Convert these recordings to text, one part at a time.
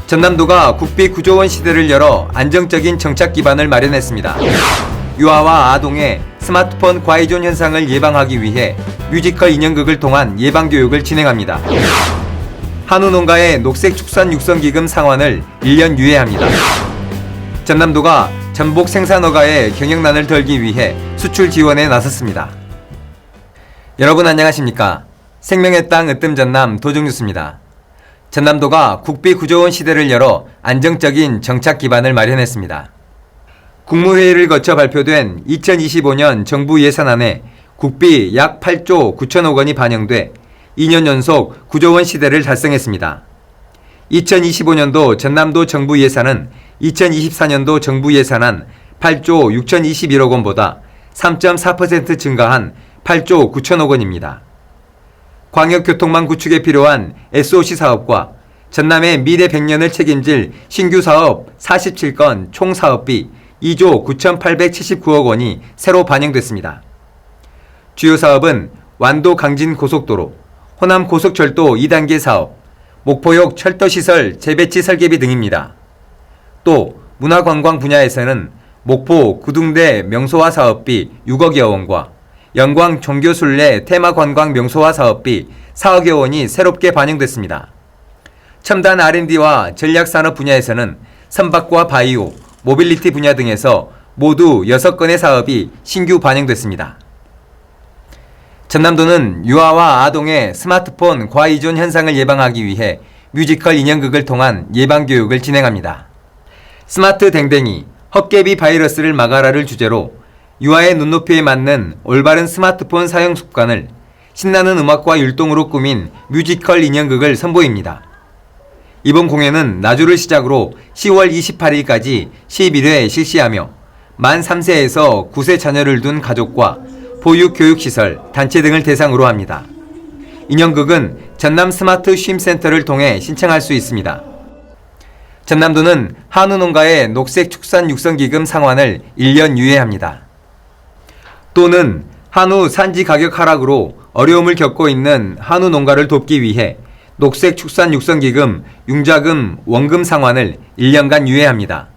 전남도가 국비 9조 원 시대를 열어 안정적인 정착 기반을 마련했습니다. 유아와 아동의 스마트폰 과의존 현상을 예방하기 위해 뮤지컬 인형극을 통한 예방교육을 진행합니다. 한우농가의 녹색축산육성기금 상환을 1년 유예합니다. 전남도가 전복 생산어가의 경영난을 덜기 위해 수출 지원에 나섰습니다. 여러분 안녕하십니까? 생명의 땅 으뜸 전남 도정뉴스입니다. 전남도가 국비 9조 원 시대를 열어 안정적인 정착 기반을 마련했습니다. 국무회의를 거쳐 발표된 2025년 정부 예산안에 국비 약 8조 9천억 원이 반영돼 2년 연속 9조 원 시대를 달성했습니다. 2025년도 전남도 정부 예산은 2024년도 정부 예산안 8조 6,021억 원보다 3.4% 증가한 8조 9천억 원입니다. 광역교통망 구축에 필요한 SOC 사업과 전남의 미래 100년을 책임질 신규 사업 47건 총 사업비 2조 9,879억 원이 새로 반영됐습니다. 주요 사업은 완도 강진 고속도로, 호남 고속철도 2단계 사업, 목포역 철도시설 재배치 설계비 등입니다. 또 문화관광 분야에서는 목포 구둥대 명소화 사업비 6억여 원과 영광 종교순례 테마관광 명소화 사업비 4억여 원이 새롭게 반영됐습니다. 첨단 R&D와 전략산업 분야에서는 선박과 바이오, 모빌리티 분야 등에서 모두 6건의 사업이 신규 반영됐습니다. 전남도는 유아와 아동의 스마트폰 과의존 현상을 예방하기 위해 뮤지컬 인형극을 통한 예방교육을 진행합니다. 스마트 댕댕이, 헛개비 바이러스를 막아라를 주제로 유아의 눈높이에 맞는 올바른 스마트폰 사용 습관을 신나는 음악과 율동으로 꾸민 뮤지컬 인형극을 선보입니다. 이번 공연은 나주를 시작으로 10월 28일까지 11회 실시하며 만 3세에서 9세 자녀를 둔 가족과 보육교육시설, 단체 등을 대상으로 합니다. 인형극은 전남 스마트 쉼센터를 통해 신청할 수 있습니다. 전남도는 한우농가의 녹색축산육성기금 상환을 1년 유예합니다. 또는 한우 산지 가격 하락으로 어려움을 겪고 있는 한우 농가를 돕기 위해 녹색축산육성기금 융자금 원금 상환을 1년간 유예합니다.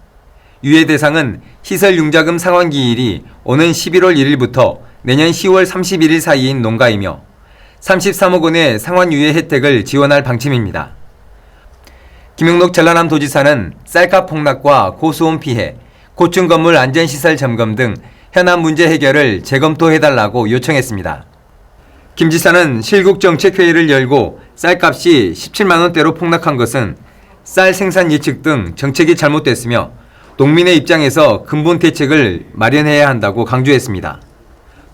유예 대상은 시설 융자금 상환 기일이 오는 11월 1일부터 내년 10월 31일 사이인 농가이며 33억 원의 상환 유예 혜택을 지원할 방침입니다. 김용록 전라남 도지사는 쌀값 폭락과 고수온 피해, 고층 건물 안전시설 점검 등 현안 문제 해결을 재검토해달라고 요청했습니다. 김 지사는 실국정책회의를 열고 쌀값이 17만원대로 폭락한 것은 쌀 생산 예측 등 정책이 잘못됐으며 농민의 입장에서 근본 대책을 마련해야 한다고 강조했습니다.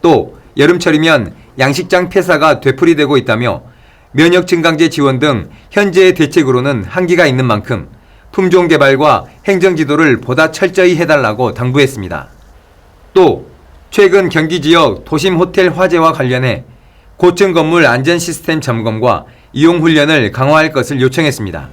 또 여름철이면 양식장 폐사가 되풀이되고 있다며 면역 증강제 지원 등 현재의 대책으로는 한계가 있는 만큼 품종 개발과 행정 지도를 보다 철저히 해달라고 당부했습니다. 또 최근 경기 지역 도심 호텔 화재와 관련해 고층 건물 안전 시스템 점검과 이용 훈련을 강화할 것을 요청했습니다.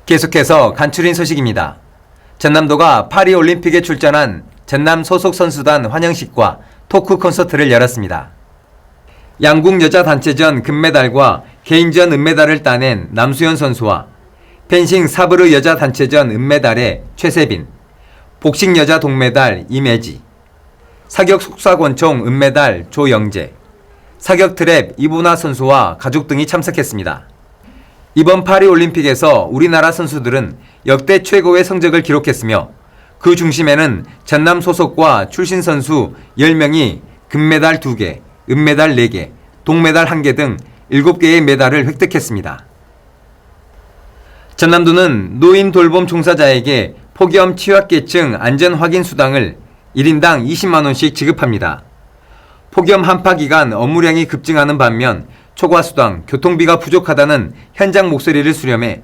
계속해서 간추린 소식입니다. 전남도가 파리올림픽에 출전한 전남 소속 선수단 환영식과 토크 콘서트를 열었습니다. 양궁 여자 단체전 금메달과 개인전 은메달을 따낸 남수현 선수와 펜싱 사브르 여자 단체전 은메달의 최세빈, 복싱 여자 동메달 임혜지, 사격 속사권총 은메달 조영재, 사격 트랩 이보나 선수와 가족 등이 참석했습니다. 이번 파리올림픽에서 우리나라 선수들은 역대 최고의 성적을 기록했으며 그 중심에는 전남 소속과 출신 선수 10명이 금메달 2개, 은메달 4개, 동메달 1개 등 7개의 메달을 획득했습니다. 전남도는 노인 돌봄 종사자에게 폭염 취약계층 안전확인수당을 1인당 20만원씩 지급합니다. 폭염 한파 기간 업무량이 급증하는 반면 초과수당, 교통비가 부족하다는 현장 목소리를 수렴해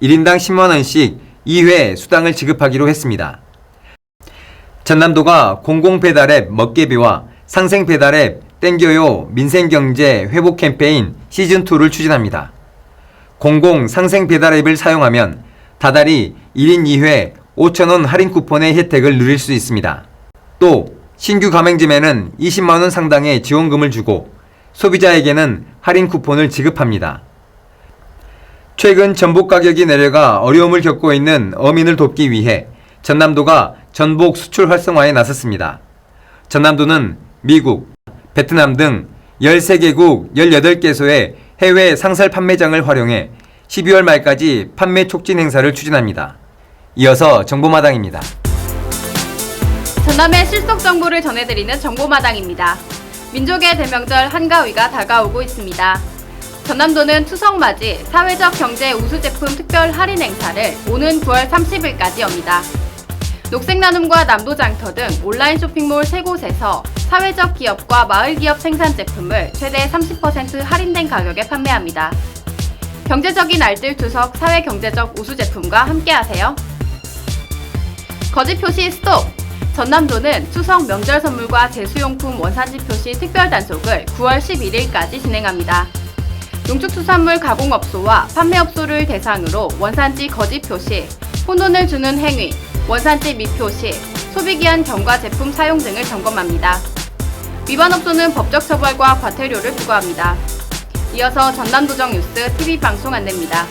1인당 10만원씩 2회 수당을 지급하기로 했습니다. 전남도가 공공배달앱 먹개비와 상생배달앱 땡겨요 민생경제 회복 캠페인 시즌2를 추진합니다. 공공 상생배달앱을 사용하면 다달이 1인 2회 5,000원 할인 쿠폰의 혜택을 누릴 수 있습니다. 또 신규 가맹점에는 20만원 상당의 지원금을 주고 소비자에게는 할인 쿠폰을 지급합니다. 최근 전복 가격이 내려가 어려움을 겪고 있는 어민을 돕기 위해 전남도가 전복 수출 활성화에 나섰습니다. 전남도는 미국, 베트남 등 13개국 18개소의 해외 상설 판매장을 활용해 12월 말까지 판매 촉진 행사를 추진합니다. 이어서 정보마당입니다. 전남의 실속 정보를 전해드리는 정보마당입니다. 민족의 대명절 한가위가 다가오고 있습니다. 전남도는 추석맞이 사회적 경제 우수제품 특별 할인 행사를 오는 9월 30일까지 엽니다. 녹색나눔과 남도장터 등 온라인 쇼핑몰 3곳에서 사회적 기업과 마을기업 생산 제품을 최대 30% 할인된 가격에 판매합니다. 경제적인 알뜰 추석 사회경제적 우수제품과 함께하세요. 거짓 표시 스톱! 전남도는 추석 명절 선물과 제수용품 원산지 표시 특별 단속을 9월 11일까지 진행합니다. 농축수산물 가공업소와 판매업소를 대상으로 원산지 거짓 표시, 혼돈을 주는 행위, 원산지 미표시, 소비기한 경과 제품 사용 등을 점검합니다. 위반업소는 법적 처벌과 과태료를 부과합니다. 이어서 전남도정 뉴스 TV 방송 안내입니다.